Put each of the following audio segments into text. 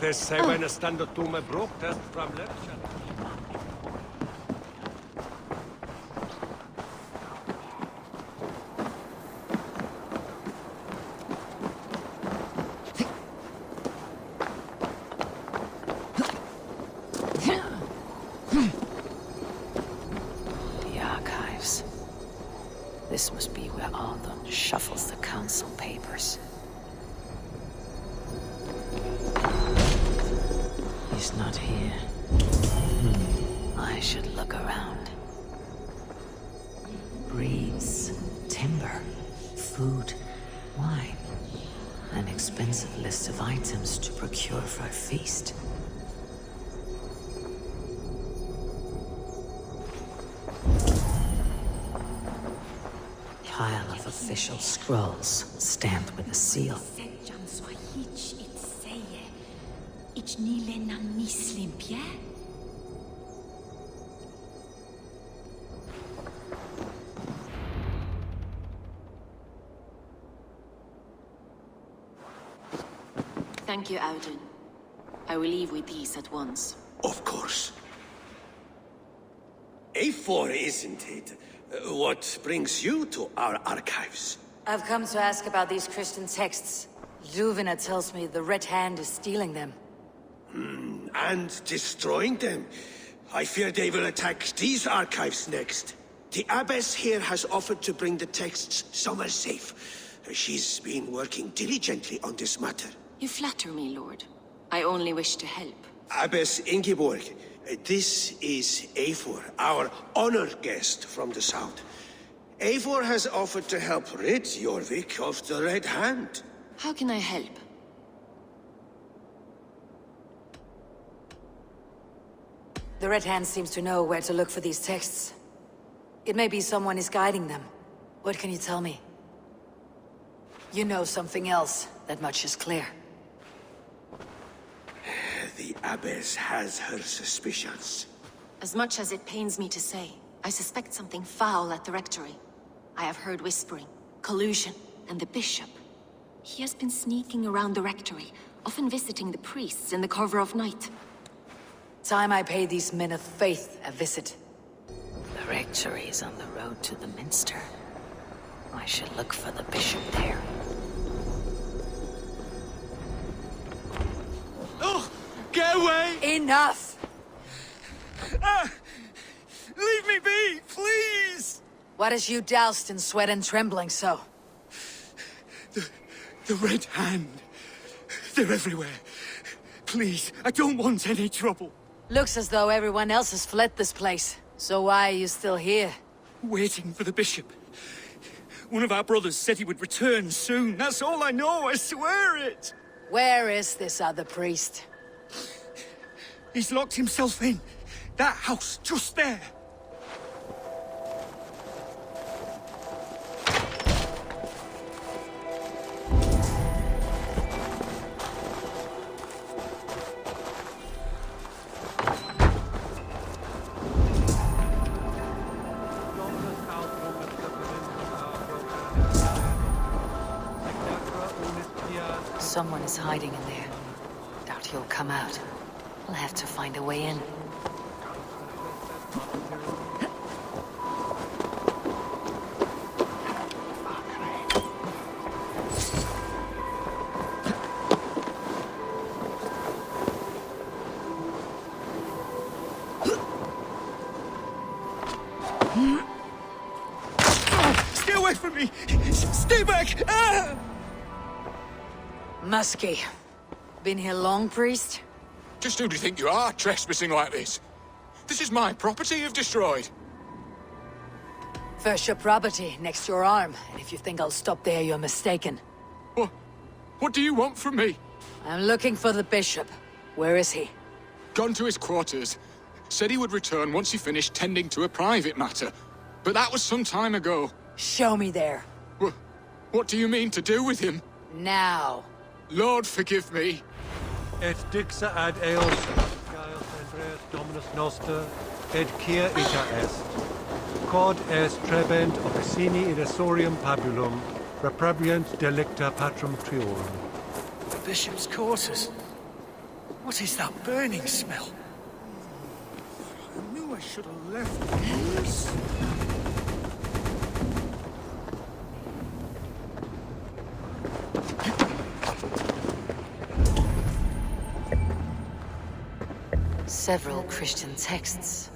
Det säger mig nästan att du med bråktest framlägger. The archives. This must be where Arthur shuffles the council papers. He's not here. I should look around. Breeze, timber, food, wine. An expensive list of items to procure for a feast. Pile of official scrolls, stamped with a seal. Thank you, Audun. I will leave with these at once. Of course. Eivor, isn't it? What brings you to our archives? I've come to ask about these Christian texts. Ljufvina tells me the Red Hand is stealing them. And destroying them. I fear they will attack these archives next. The abbess here has offered to bring the texts somewhere safe. She's been working diligently on this matter. You flatter me, Lord. I only wish to help. Abbess Ingeborg, this is Eivor, our honored guest from the south. Eivor has offered to help rid Jorvik of the Red Hand. How can I help? The Red Hand seems to know where to look for these texts. It may be someone is guiding them. What can you tell me? You know something else. That much is clear. The abbess has her suspicions. As much as it pains me to say, I suspect something foul at the rectory. I have heard whispering, collusion, and the bishop. He has been sneaking around the rectory, often visiting the priests in the cover of night. Time I pay these men of faith a visit. The rectory is on the road to the minster. I should look for the bishop there. Oh! Get away! Enough! Leave me be, please! What has you doused in sweat and trembling so? The Red Hand. They're everywhere. Please, I don't want any trouble. Looks as though everyone else has fled this place. So why are you still here? Waiting for the bishop. One of our brothers said he would return soon. That's all I know, I swear it! Where is this other priest? He's locked himself in. That house, just there. Someone is hiding in there. Doubt he'll come out. I'll have to find a way in. Stay away from me! Stay back! Ah! Muskie. Been here long, priest? Just who do you think you are, trespassing like this? This is my property you've destroyed. First your property, next your arm. And if you think I'll stop there, you're mistaken. What do you want from me? I'm looking for the bishop. Where is he? Gone to his quarters. Said he would return once he finished tending to a private matter. But that was some time ago. Show me there. What do you mean to do with him? Now. Lord, forgive me. Et dixa ad eos, Gaius Andreas Dominus Noster, et quia ita est. Quod est trebent officini in Essorium pabulum, reprobient delicta patrum triorum. The bishop's quarters. What is that burning smell? I knew I should have left these. Several Christian texts.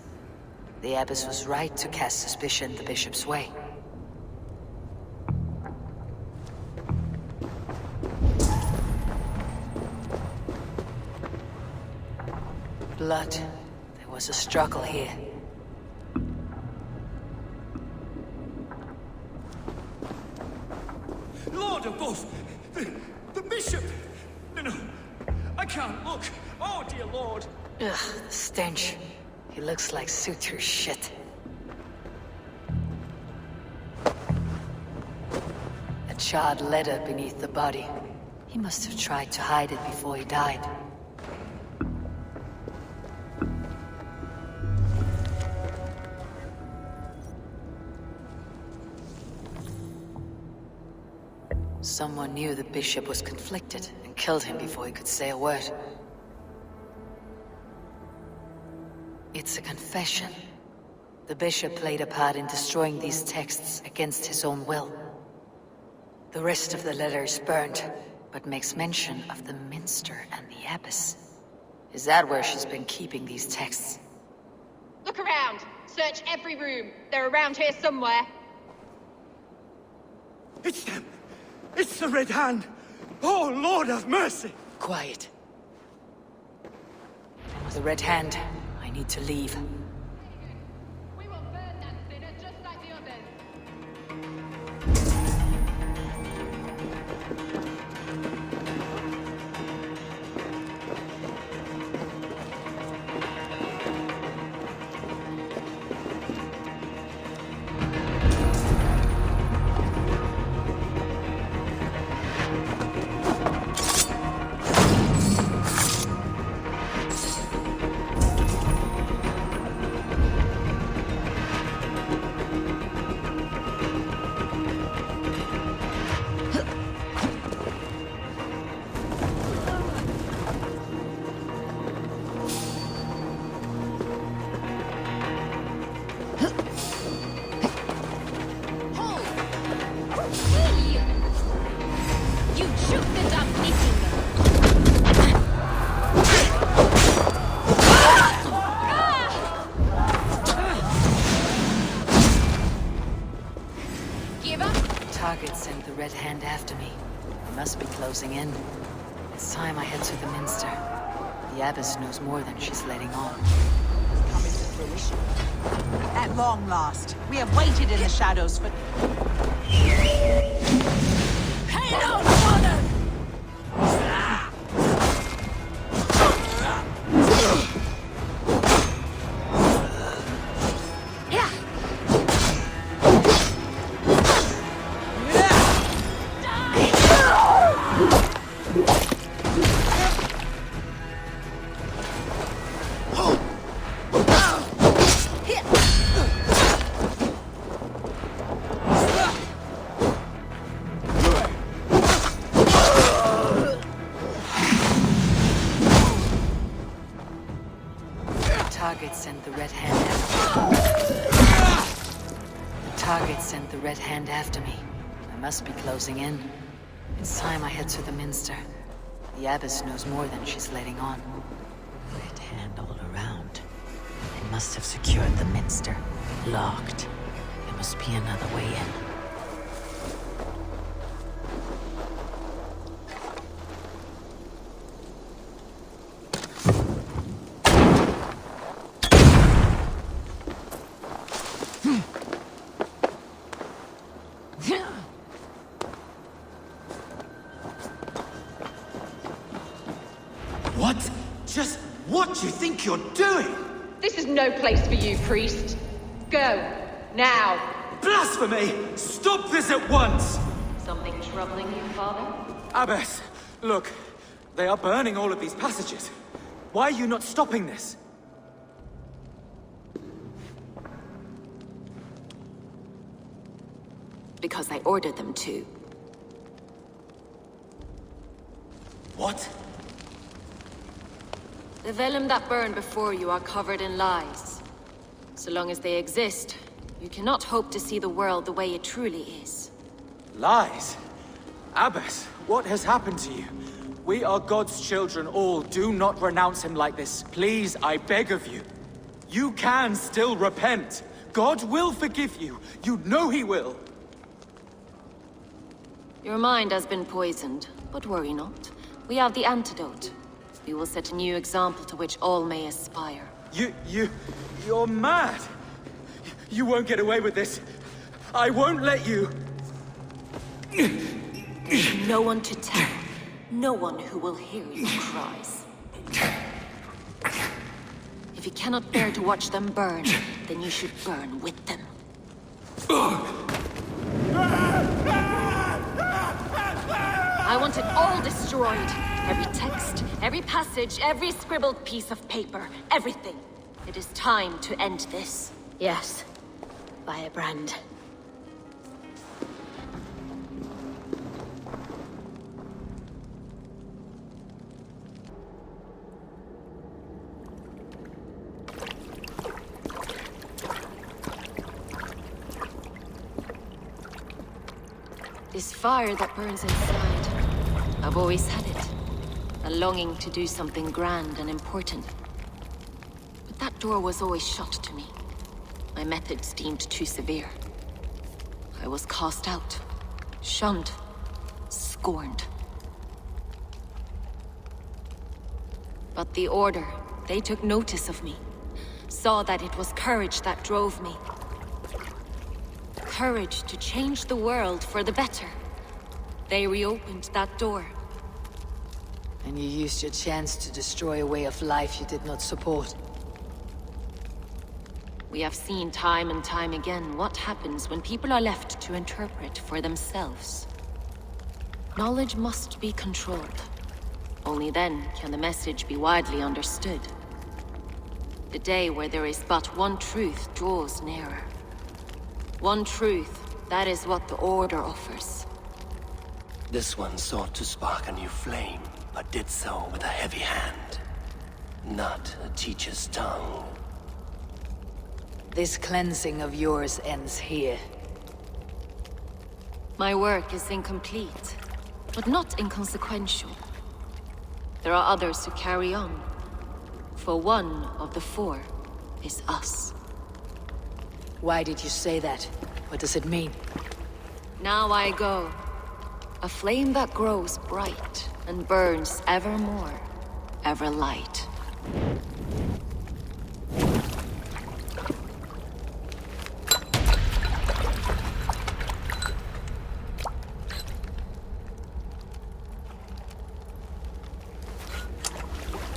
The abbess was right to cast suspicion the bishop's way. Blood. There was a struggle here. Lord above! The bishop! No, I can't look. Oh, dear Lord! Ugh, the stench. He looks like suture shit. A charred letter beneath the body. He must have tried to hide it before he died. Someone knew the bishop was conflicted and killed him before he could say a word. It's a confession. The bishop played a part in destroying these texts against his own will. The rest of the letter is burnt, but makes mention of the minster and the abbess. Is that where she's been keeping these texts? Look around. Search every room. They're around here somewhere. It's them! It's the Red Hand! Oh, Lord have mercy! Quiet. The Red Hand. I need to leave. We will burn that sinner just like the others. Target sent the Red Hand after me. They must be closing in. It's time I head to the minster. The abbess knows more than she's letting on. Coming to fruition. At long last, we have waited in the shadows for... Hang on, mother! Target sent the Red Hand after me. I must be closing in. It's time I head to the minster. The abbess knows more than she's letting on. Red Hand all around. They must have secured the minster. Locked. There must be another way in. What? Just what do you think you're doing? This is no place for you, priest. Go. Now. Blasphemy! Stop this at once! Something troubling you, Father? Abbess, look. They are burning all of these passages. Why are you not stopping this? Because I ordered them to. What? The vellum that burned before you are covered in lies. So long as they exist, you cannot hope to see the world the way it truly is. Lies? Abbess, what has happened to you? We are God's children all. Do not renounce him like this. Please, I beg of you. You can still repent. God will forgive you. You know he will. Your mind has been poisoned, but worry not. We have the antidote. We will set a new example to which all may aspire. You're mad! You won't get away with this. I won't let you! No one to tell. No one who will hear your cries. If you cannot bear to watch them burn, then you should burn with them. I want it all destroyed. Every text, every passage, every scribbled piece of paper, everything. It is time to end this. Yes, by a brand. This fire that burns inside, I've always had it. A longing to do something grand and important. But that door was always shut to me. My methods deemed too severe. I was cast out, shunned, scorned. But the Order, they took notice of me. Saw that it was courage that drove me. Courage to change the world for the better. They reopened that door. And you used your chance to destroy a way of life you did not support. We have seen time and time again what happens when people are left to interpret for themselves. Knowledge must be controlled. Only then can the message be widely understood. The day where there is but one truth draws nearer. One truth, that is what the Order offers. This one sought to spark a new flame, but did so with a heavy hand. Not a teacher's tongue. This cleansing of yours ends here. My work is incomplete, but not inconsequential. There are others who carry on. For one of the four is us. Why did you say that? What does it mean? Now I go. A flame that grows bright and burns ever more, ever light.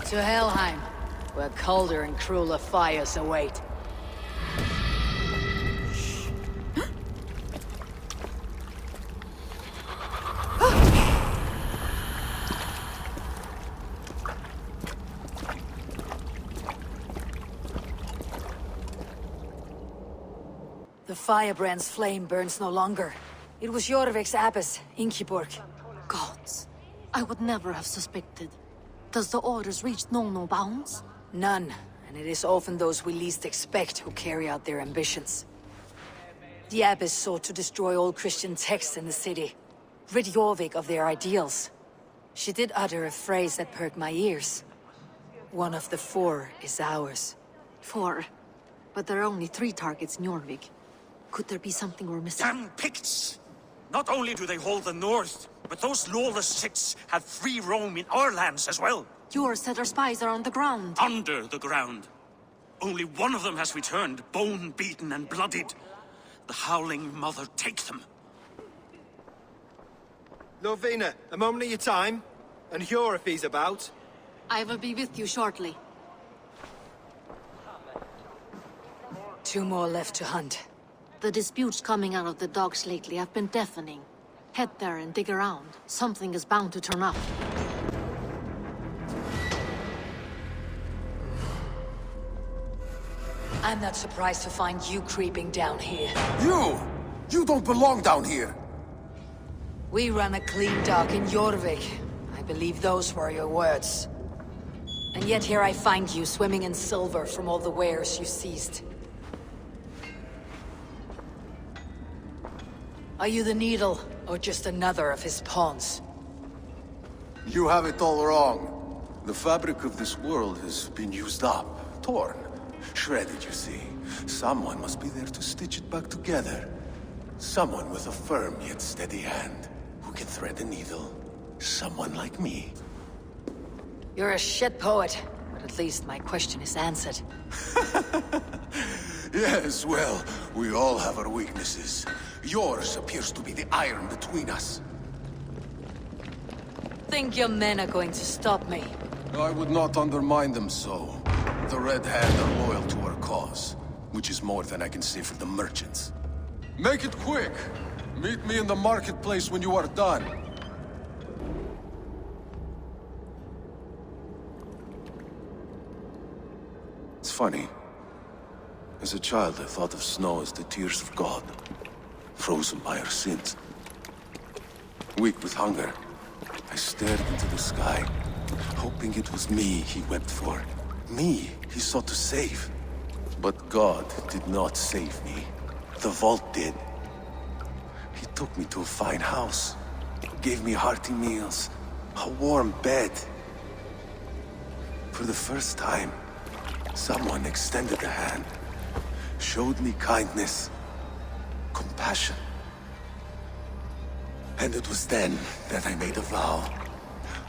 To Helheim, where colder and crueler fires await. The firebrand's flame burns no longer. It was Jorvik's abbess, Ingeborg. Gods, I would never have suspected. Does the orders reach no bounds? None, and it is often those we least expect who carry out their ambitions. The abbess sought to destroy all Christian texts in the city, rid Jorvik of their ideals. She did utter a phrase that perked my ears. One of the four is ours. 4? But there are only 3 targets in Jorvik. Could there be something we're missing? Damn Picts! Not only do they hold the north, but those lawless sects have free roam in our lands as well. Hjorr said our spies are on the ground. Under the ground. Only one of them has returned, bone-beaten and bloodied. The Howling Mother take them. Ljufvina, a moment of your time. And Hjorr if he's about. I will be with you shortly. 2 more left to hunt. The disputes coming out of the docks lately have been deafening. Head there and dig around. Something is bound to turn up. I'm not surprised to find you creeping down here. You don't belong down here! We run a clean dock in Jorvik. I believe those were your words. And yet here I find you swimming in silver from all the wares you seized. Are you the Needle, or just another of his pawns? You have it all wrong. The fabric of this world has been used up, torn, shredded, you see. Someone must be there to stitch it back together. Someone with a firm yet steady hand, who can thread a needle. Someone like me. You're a shit poet, but at least my question is answered. Yes, well, we all have our weaknesses. Yours appears to be the iron between us. Think your men are going to stop me? I would not undermine them so. The Red Hand are loyal to our cause, which is more than I can say for the merchants. Make it quick! Meet me in the marketplace when you are done. It's funny. As a child, I thought of snow as the tears of God, frozen by our sins. Weak with hunger, I stared into the sky, hoping it was me he wept for. Me he sought to save. But God did not save me. The vault did. He took me to a fine house, gave me hearty meals, a warm bed. For the first time, someone extended a hand, showed me kindness, compassion. And it was then that I made a vow.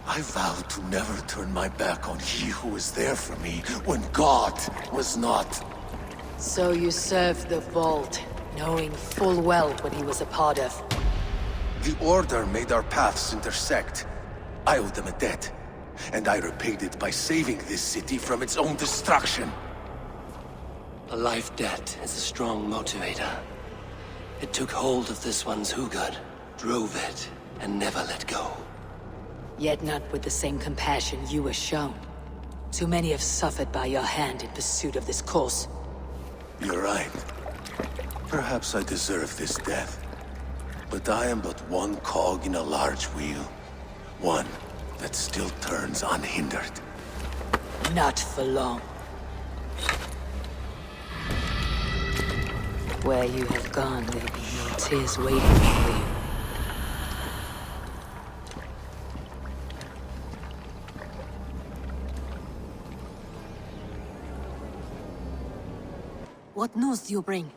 I vowed to never turn my back on he who was there for me when God was not. So you served the Vault, knowing full well what he was a part of. The Order made our paths intersect. I owed them a debt, and I repaid it by saving this city from its own destruction. A life debt is a strong motivator. It took hold of this one's Hugad, drove it, and never let go. Yet not with the same compassion you were shown. Too many have suffered by your hand in pursuit of this cause. You're right. Perhaps I deserve this death. But I am but one cog in a large wheel. One that still turns unhindered. Not for long. Where you have gone, there'll be no tears waiting for you. What news do you bring?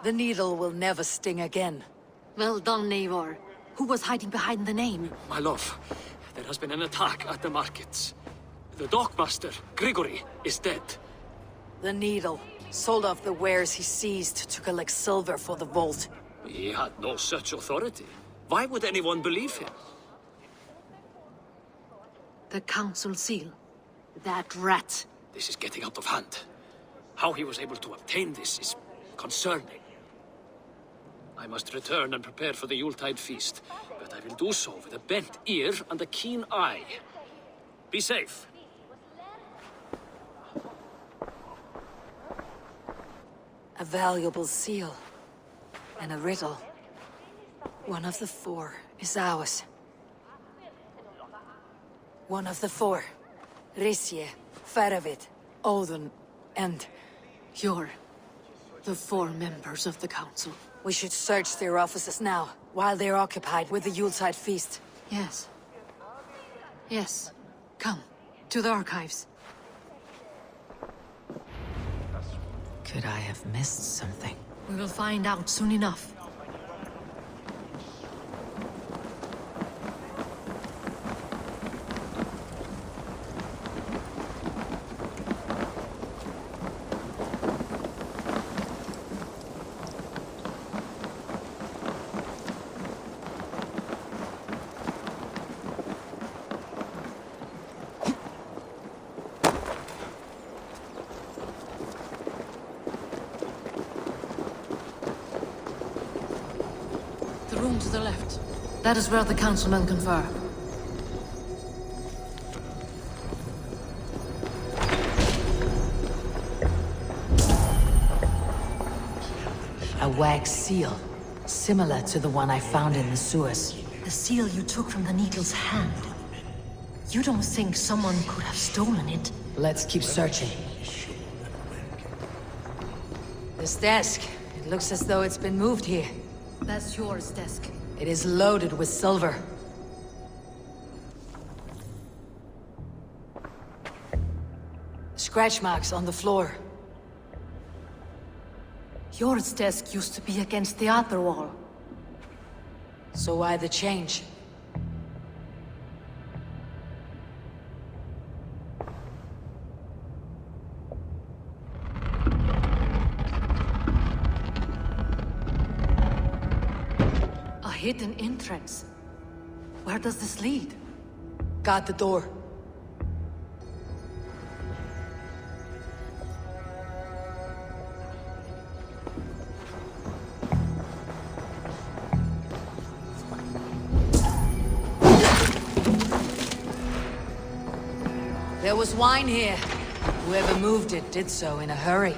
The Needle will never sting again. Well done, Eivor. Who was hiding behind the name? My love, there has been an attack at the markets. The dockmaster, Grigory, is dead. The Needle sold off the wares he seized to collect silver for the Vault. He had no such authority. Why would anyone believe him? The Council seal. That rat. This is getting out of hand. How he was able to obtain this is concerning. I must return and prepare for the Yuletide feast, but I will do so with a bent ear and a keen eye. Be safe. A valuable seal. And a riddle. One of the four is ours. One of the four. Risje, Faravit, Odin, and... Hjorr. The 4 members of the Council. We should search their offices now, while they're occupied with the Yuletide feast. Yes. Yes. Come, to the archives. Could I have missed something? We will find out soon enough. That is where the councilmen confer. A wax seal, similar to the one I found in the sewers. The seal you took from the Needle's hand. You don't think someone could have stolen it? Let's keep searching. This desk, it looks as though it's been moved here. That's Hjorr's desk. It is loaded with silver. Scratch marks on the floor. Hjorr's desk used to be against the other wall. So why the change? A hidden entrance. Where does this lead? Guard the door. There was wine here. Whoever moved it did so in a hurry.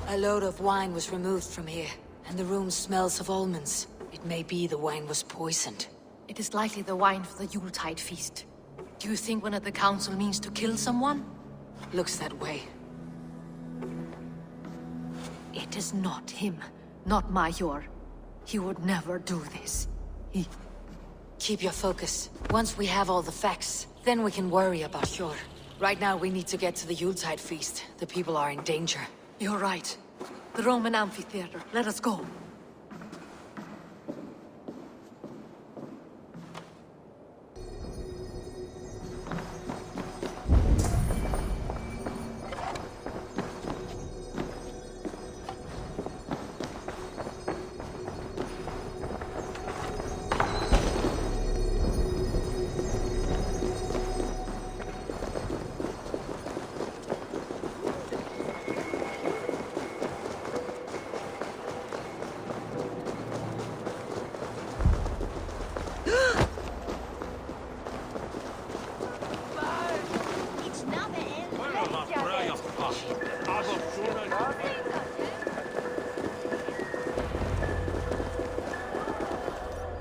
A load of wine was removed from here, and the room smells of almonds. It may be the wine was poisoned. It is likely the wine for the Yuletide feast. Do you think one of the council means to kill someone? Looks that way. It is not him, not my Hjorr. He would never do this. Keep your focus. Once we have all the facts, then we can worry about Hjorr. Right now we need to get to the Yuletide feast. The people are in danger. You're right. The Roman amphitheater. Let us go.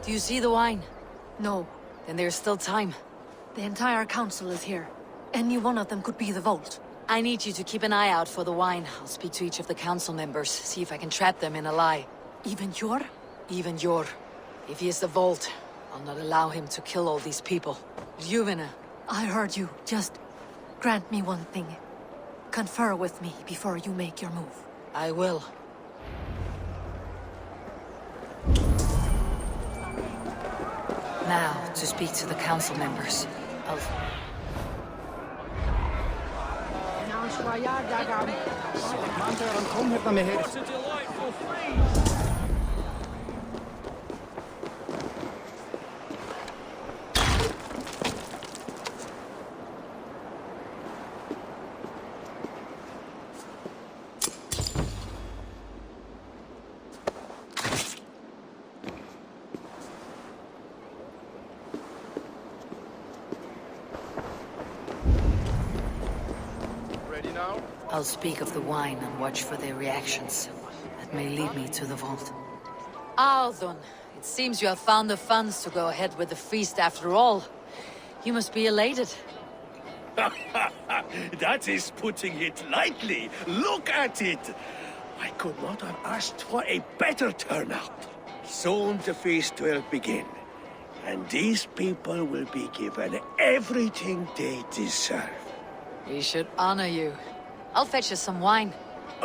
Do you see the wine? No. Then there's still time. The entire council is here. Any one of them could be the vault. I need you to keep an eye out for the wine. I'll speak to each of the council members, see if I can trap them in a lie. Even Hjorr? Even Hjorr. If he is the vault, I'll not allow him to kill all these people. Ljufvina. I heard you. Just grant me one thing. Confer with me before you make your move. I will. Now, to speak to the council members. I'll speak of the wine and watch for their reactions. That may lead me to the vault. Aldon, it seems you have found the funds to go ahead with the feast after all. You must be elated. That is putting it lightly. Look at it! I could not have asked for a better turnout. Soon the feast will begin. And these people will be given everything they deserve. We should honor you. I'll fetch you some wine.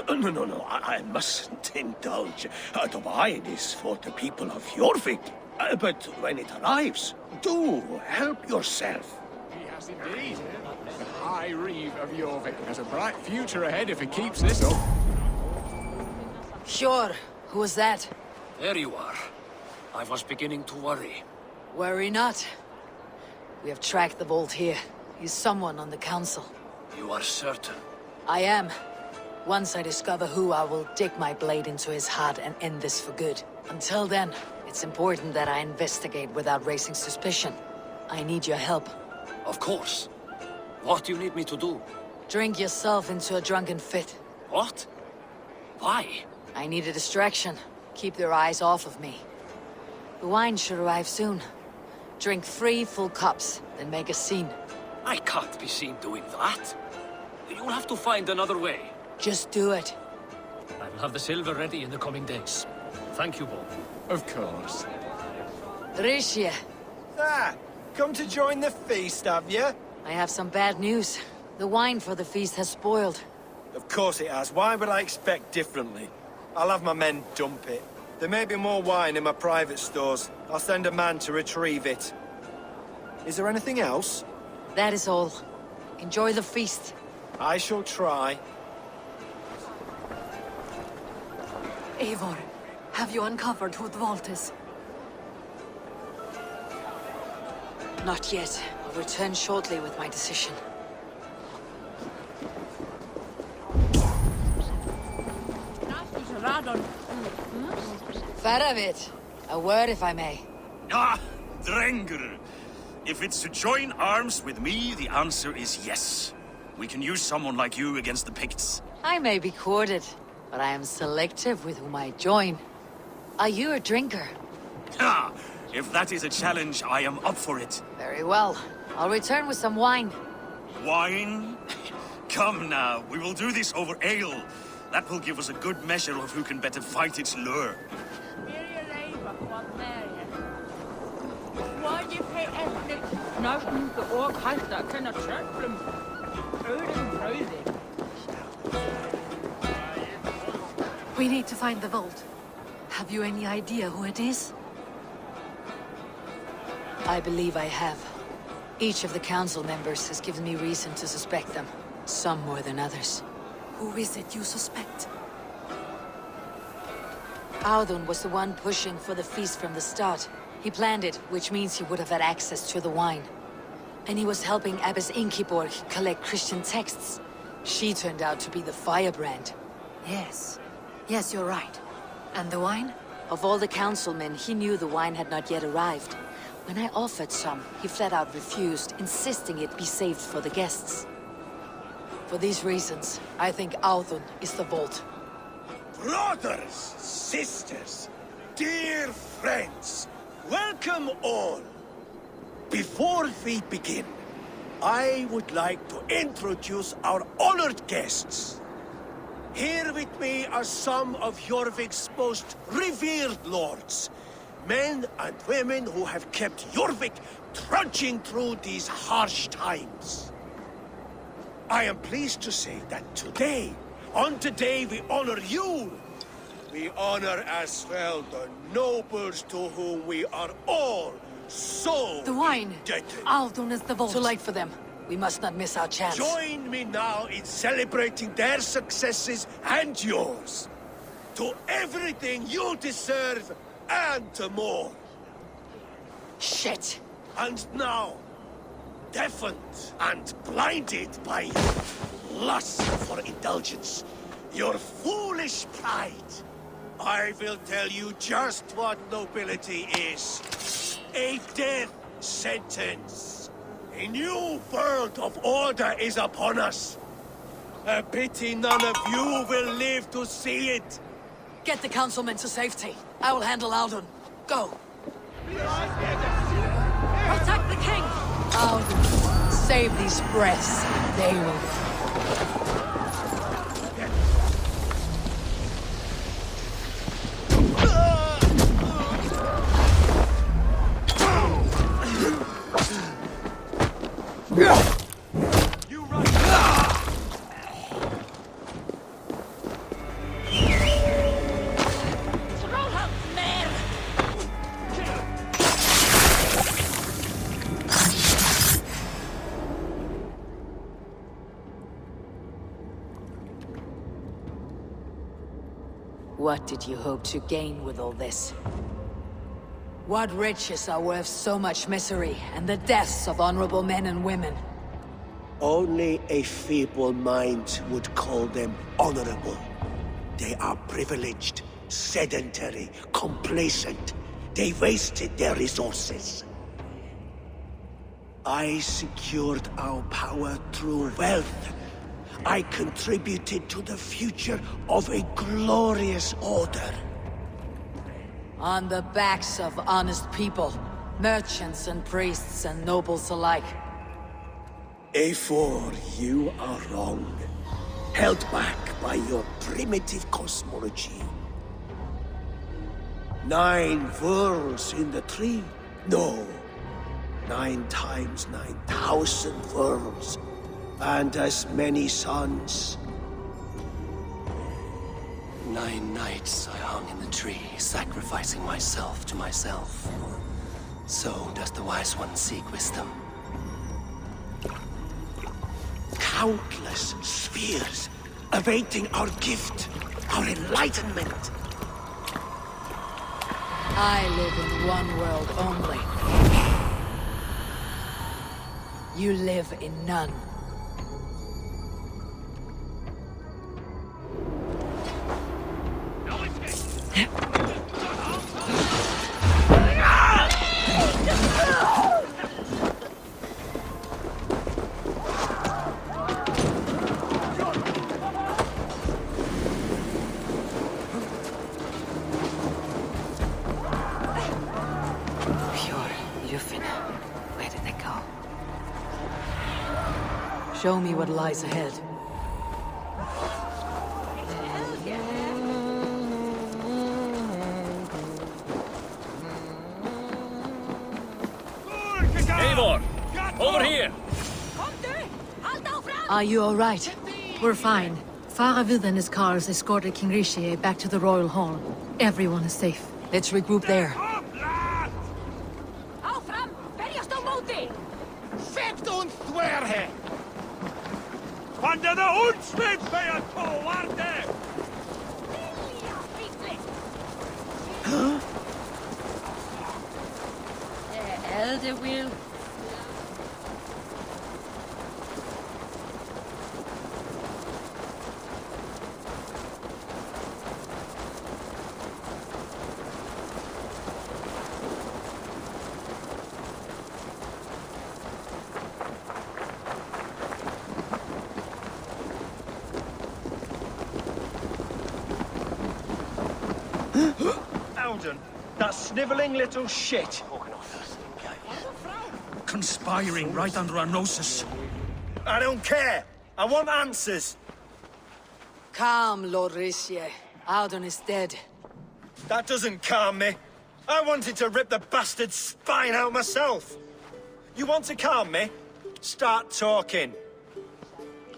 No, I mustn't indulge. The wine is for the people of Jorvik. But when it arrives, do help yourself. He has indeed. The High Reeve of Jorvik has a bright future ahead if he keeps this up. Hjorr, who was that? There you are. I was beginning to worry. Worry not. We have tracked the vault here. He's someone on the council. You are certain? I am. Once I discover who, I will dig my blade into his heart and end this for good. Until then, it's important that I investigate without raising suspicion. I need your help. Of course. What do you need me to do? Drink yourself into a drunken fit. What? Why? I need a distraction. Keep their eyes off of me. The wine should arrive soon. Drink 3 full cups, then make a scene. I can't be seen doing that. You'll have to find another way. Just do it. I will have the silver ready in the coming days. Thank you both. Of course. Risje, Ah, come to join the feast, have you? I have some bad news. The wine for the feast has spoiled. Of course it has. Why would I expect differently? I'll have my men dump it. There may be more wine in my private stores. I'll send a man to retrieve it. Is there anything else? That is all. Enjoy the feast. I shall try. Eivor, have you uncovered who the vault is? Not yet. I'll return shortly with my decision. Faravit, a word if I may. Ah, Drenger. If it's to join arms with me, the answer is yes. We can use someone like you against the Picts. I may be courted, but I am selective with whom I join. Are you a drinker? Ha! If that is a challenge, I am up for it. Very well. I'll return with some wine. Wine? Come now, we will do this over ale. That will give us a good measure of who can better fight its lure. We need to find the vault. Have you any idea who it is? I believe I have. Each of the council members has given me reason to suspect them. Some more than others. Who is it you suspect? Audun was the one pushing for the feast from the start. He planned it, which means he would have had access to the wine. And he was helping Abbess Ingeborg collect Christian texts. She turned out to be the firebrand. Yes. Yes, you're right. And the wine? Of all the councilmen, he knew the wine had not yet arrived. When I offered some, he flat out refused, insisting it be saved for the guests. For these reasons, I think Audun is the vault. Brothers, sisters, dear friends, welcome all. Before we begin, I would like to introduce our honored guests. Here with me are some of Jorvik's most revered lords. Men and women who have kept Jorvik trudging through these harsh times. I am pleased to say that today, on today we honor you. We honor as well the nobles to whom we are all so The wine! indebted. Audun is the vault. Too late for them. We must not miss our chance. Join me now in celebrating their successes and yours. To everything you deserve and to more. Shit! And now, deafened and blinded by lust for indulgence, your foolish pride, I will tell you just what nobility is. A death sentence. A new world of order is upon us. A pity none of you will live to see it. Get the councilmen to safety. I will handle Audun. Go! Protect the king! Audun, save these breaths. They will... What did you hope to gain with all this? What riches are worth so much misery and the deaths of honorable men and women? Only a feeble mind would call them honorable. They are privileged, sedentary, complacent. They wasted their resources. I secured our power through wealth. I contributed to the future of a glorious order. On the backs of honest people, merchants and priests and nobles alike. Eivor, you are wrong. Held back by your primitive cosmology. 9 worlds in the tree? No. 9 times 9,000 worlds. And as many suns. 9 nights I hung in the tree, sacrificing myself to myself. So does the Wise One seek wisdom. Countless spheres awaiting our gift, our enlightenment. I live in one world only. You live in none. Where did they go? Show me what lies ahead. Eivor! Over here! Are you all right? We're fine. Faravid and his cars escorted King Rishi back to the Royal Hall. Everyone is safe. Let's regroup there. Under the Huntsman bij het poorwaarde! Elder will. Alden, that sniveling little shit. Conspiring right under our noses. I don't care. I want answers. Calm, Lord Rishi. Audun is dead. That doesn't calm me. I wanted to rip the bastard's spine out myself. You want to calm me? Start talking.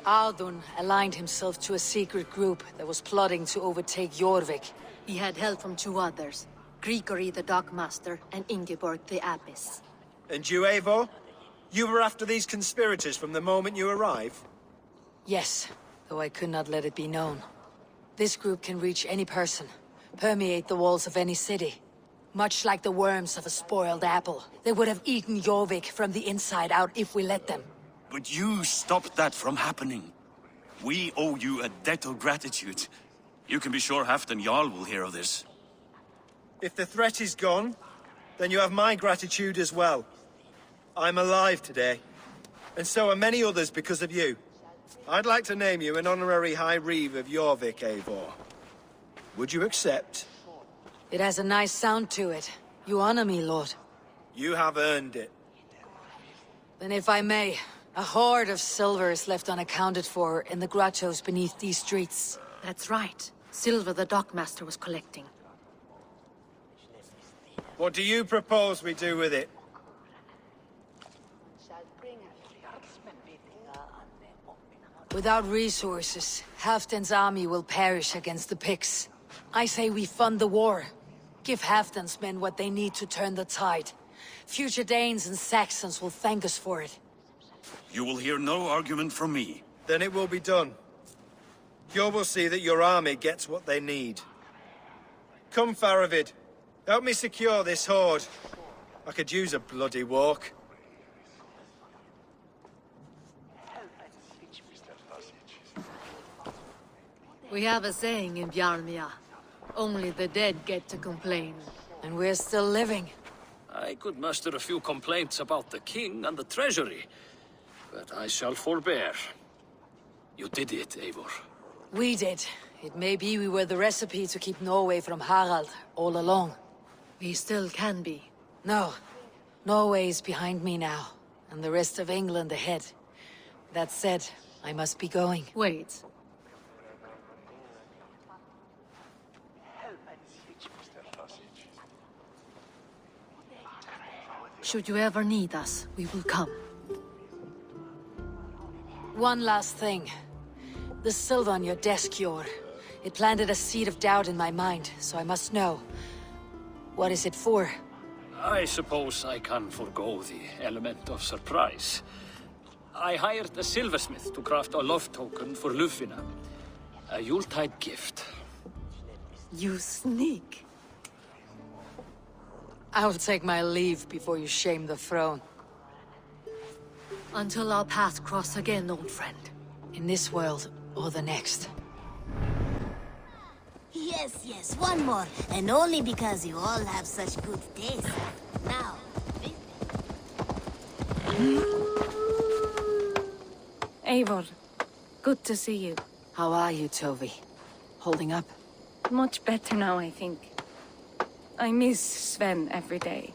Audun aligned himself to a secret group that was plotting to overtake Jorvik. He had help from 2 others. Grigory the Dockmaster and Ingeborg the Abbess. And you, Eivor? You were after these conspirators from the moment you arrived? Yes, though I could not let it be known. This group can reach any person, permeate the walls of any city. Much like the worms of a spoiled apple. They would have eaten Jorvik from the inside out if we let them. But you stopped that from happening. We owe you a debt of gratitude. You can be sure Halfdan Jarl will hear of this. If the threat is gone, then you have my gratitude as well. I'm alive today, and so are many others because of you. I'd like to name you an honorary High Reeve of Jorvik, Eivor. Would you accept? It has a nice sound to it. You honor me, Lord. You have earned it. Then if I may, a hoard of silver is left unaccounted for in the grottos beneath these streets. That's right. Silver the Dockmaster was collecting. What do you propose we do with it? Without resources, Halfdan's army will perish against the Picts. I say we fund the war. Give Halfdan's men what they need to turn the tide. Future Danes and Saxons will thank us for it. You will hear no argument from me. Then it will be done. You will see that your army gets what they need. Come, Faravid. Help me secure this hoard. I could use a bloody walk. We have a saying in Bjarmia. Only the dead get to complain. And we're still living. I could muster a few complaints about the king and the treasury, but I shall forbear. You did it, Eivor. We did. It may be we were the recipe to keep Norway from Harald all along. We still can be. No. Norway is behind me now, and the rest of England ahead. That said, I must be going. Wait. Should you ever need us, we will come. One last thing. The silver on your desk, Hjorr. It planted a seed of doubt in my mind, so I must know. What is it for? I suppose I can forego the element of surprise. I hired a silversmith to craft a love token for Ljufvina. A Yuletide gift. You sneak. I'll take my leave before you shame the throne. Until our paths cross again, old friend. In this world, or the next. Yes, one more. And only because you all have such good taste. Now, Eivor, good to see you. How are you, Tovi? Holding up? Much better now, I think. I miss Sven every day.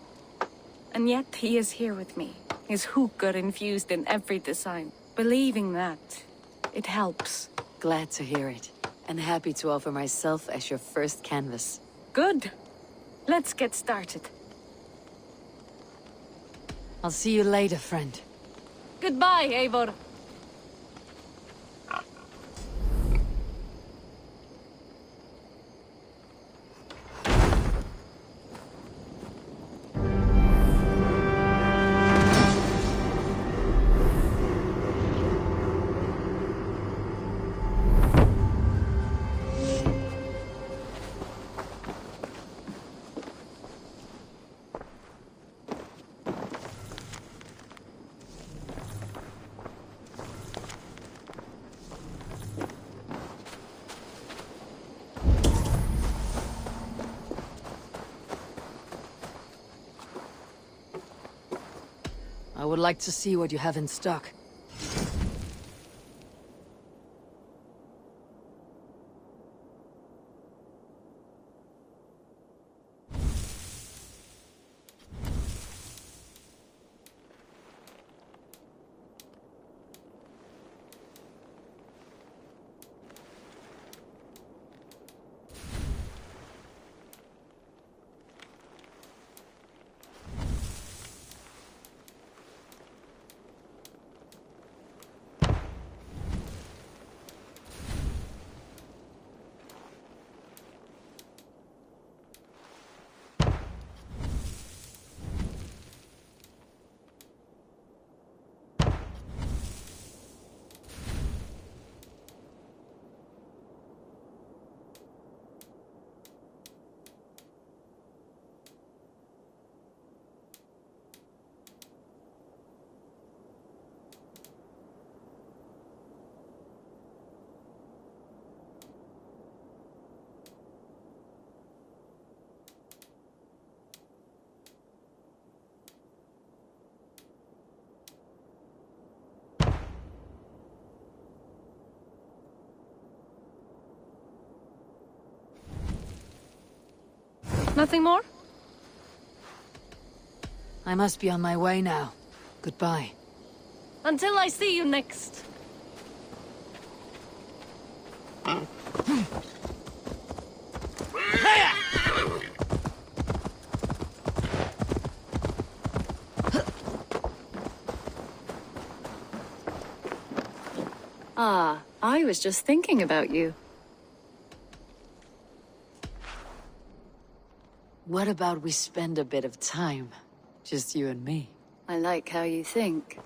And yet he is here with me. His hooker infused in every design. Believing that, it helps. Glad to hear it. And happy to offer myself as your first canvas. Good. Let's get started. I'll see you later, friend. Goodbye, Eivor. I would like to see what you have in stock. Nothing more? I must be on my way now. Goodbye. Until I see you next. Ah, I was just thinking about you. What about we spend a bit of time? Just you and me. I like how you think.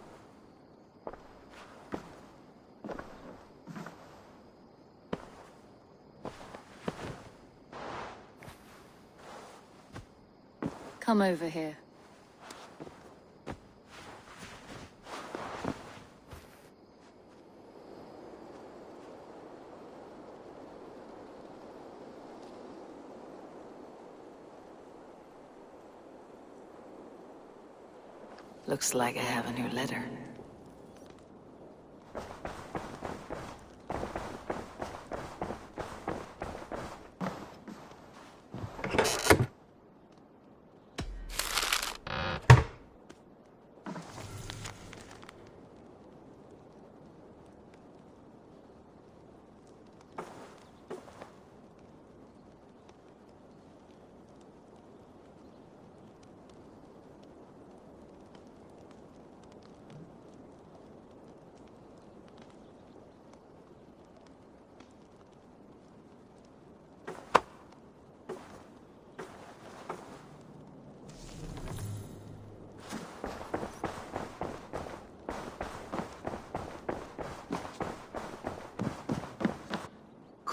Come over here. Looks like I have a new letter.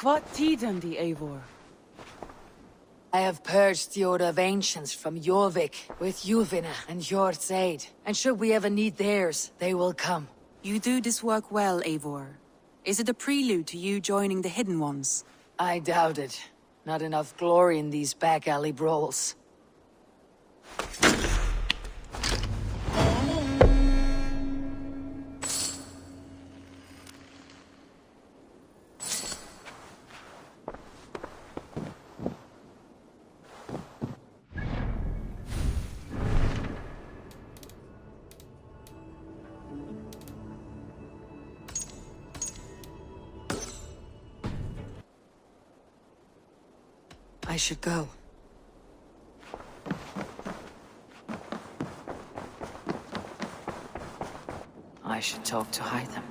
What tiden the Eivor? I have purged the Order of Ancients from Jorvik with Ljufvina and Hjorr's aid. And should we ever need theirs, they will come. You do this work well, Eivor. Is it a prelude to you joining the Hidden Ones? I doubt it. Not enough glory in these back alley brawls. I should go. I should talk to Hytham.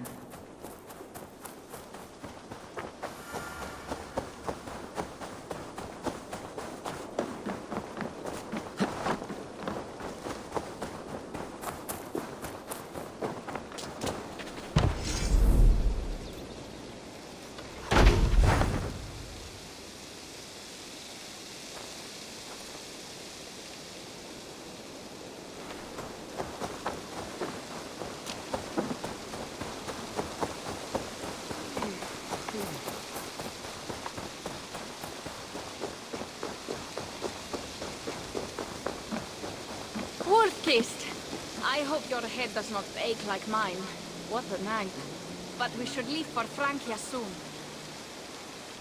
I hope your head does not ache like mine. What a night. But we should leave for Francia soon.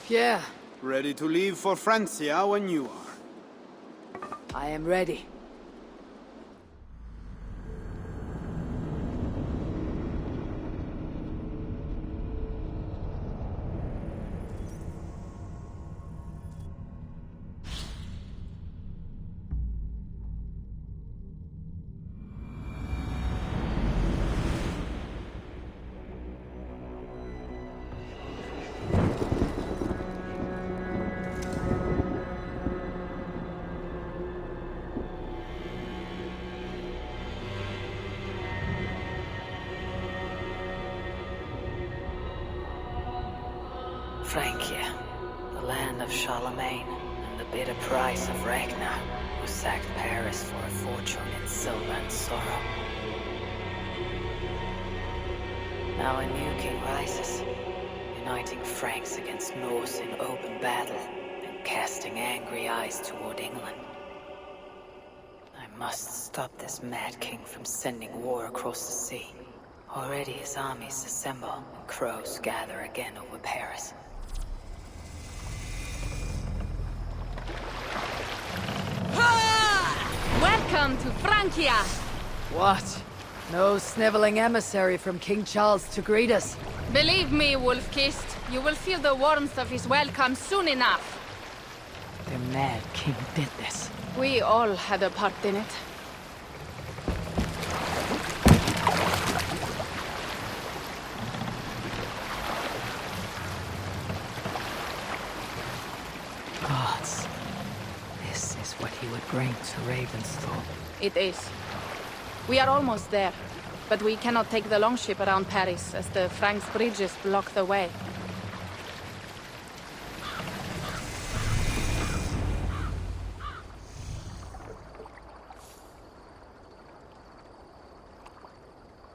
Yeah. Ready to leave for Francia when you are. I am ready. Francia, the land of Charlemagne, and the bitter price of Ragnar, who sacked Paris for a fortune in silver and sorrow. Now a new king rises, uniting Franks against Norse in open battle, and casting angry eyes toward England. I must stop this mad king from sending war across the sea. Already his armies assemble, and crows gather again over Paris. Welcome to Francia! What? No sniveling emissary from King Charles to greet us? Believe me, Wolf-Kissed, you will feel the warmth of his welcome soon enough. The mad king did this. We all had a part in it. Gods. This is what he would bring to Ravensthorpe. It is. We are almost there, but we cannot take the longship around Paris as the Franks' bridges block the way.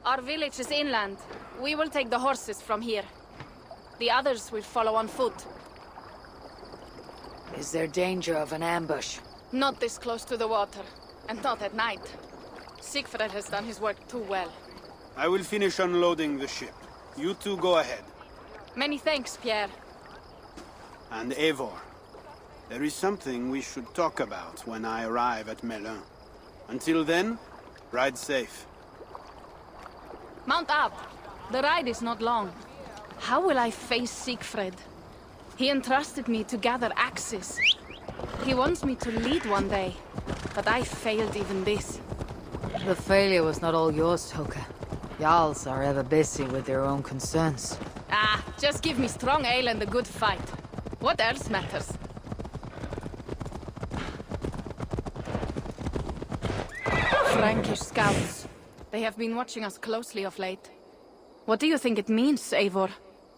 Our village is inland. We will take the horses from here. The others will follow on foot. Is there danger of an ambush? Not this close to the water, and not at night. Siegfried has done his work too well. I will finish unloading the ship. You two go ahead. Many thanks, Pierre. And Eivor, there is something we should talk about when I arrive at Melun. Until then, ride safe. Mount up. The ride is not long. How will I face Siegfried? He entrusted me to gather axes. He wants me to lead one day, but I failed even this. The failure was not all yours, Toka. Jarls are ever busy with their own concerns. Ah, just give me strong ale and a good fight. What else matters? Frankish scouts. They have been watching us closely of late. What do you think it means, Eivor?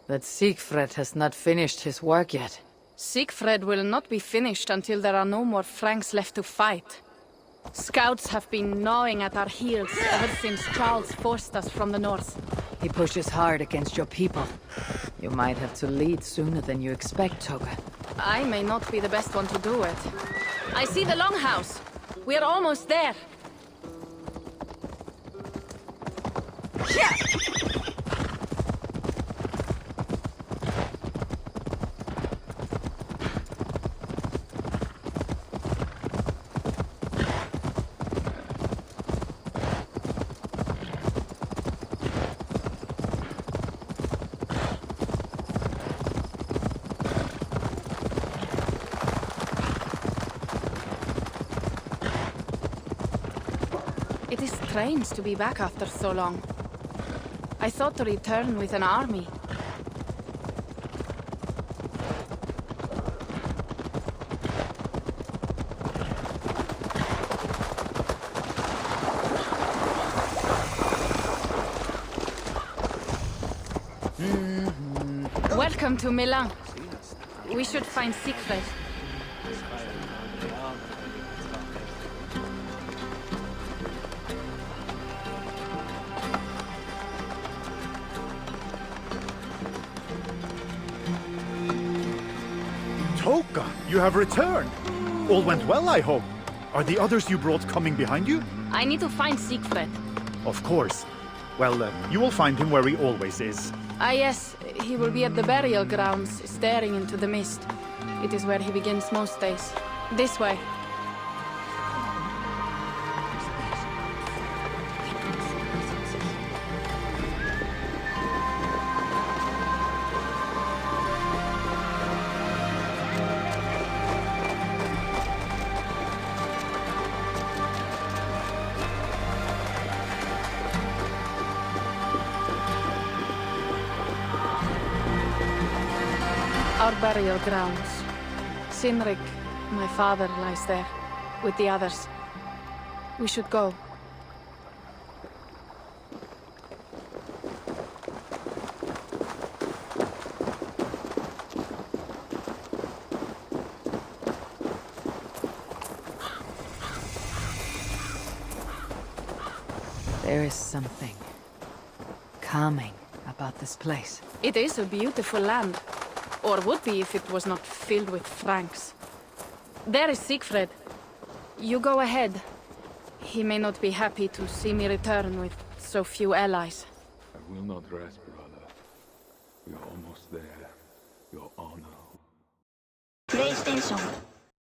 That Siegfried has not finished his work yet. Siegfried will not be finished until there are no more Franks left to fight. Scouts have been gnawing at our heels ever since Charles forced us from the north. He pushes hard against your people. You might have to lead sooner than you expect, Toga. I may not be the best one to do it. I see the longhouse. We are almost there. It is strange to be back after so long. I thought to return with an army. Welcome to Milan. We should find Siegfried. Toka, you have returned. All went well, I hope. Are the others you brought coming behind you? I need to find Siegfried. Of course. Well, you will find him where he always is. Ah yes, he will be at the burial grounds, staring into the mist. It is where he begins most days. This way. Our burial grounds. Sinrik, my father, lies there, with the others. We should go. There is something calming about this place. It is a beautiful land. Or would be if it was not filled with Franks. There is Siegfried. You go ahead. He may not be happy to see me return with so few allies. I will not rest, brother. We are almost there. Your honor. PlayStation